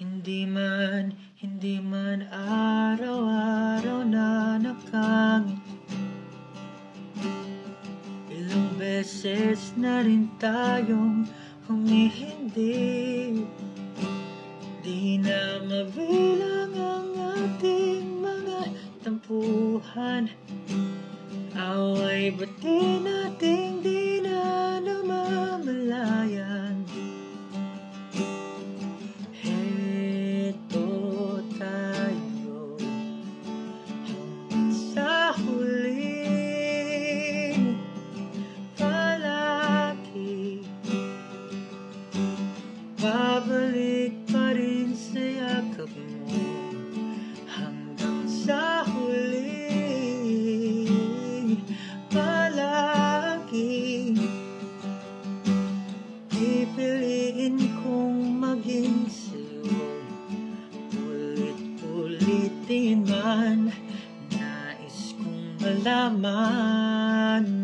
Hindi man araw-araw na nakangiti. Ilang beses na rin tayong humihindi. Di na mabilang ang ating mga tampuhan. Away ba't di nating di na namamalayan? Heto tayo hanggang sa huling palagi. Babalik pa rin sa yakap mo hanggang sa huling palagi. Pipiliin kong maging sa'yo, ulit-ulitin man. Nais kong malaman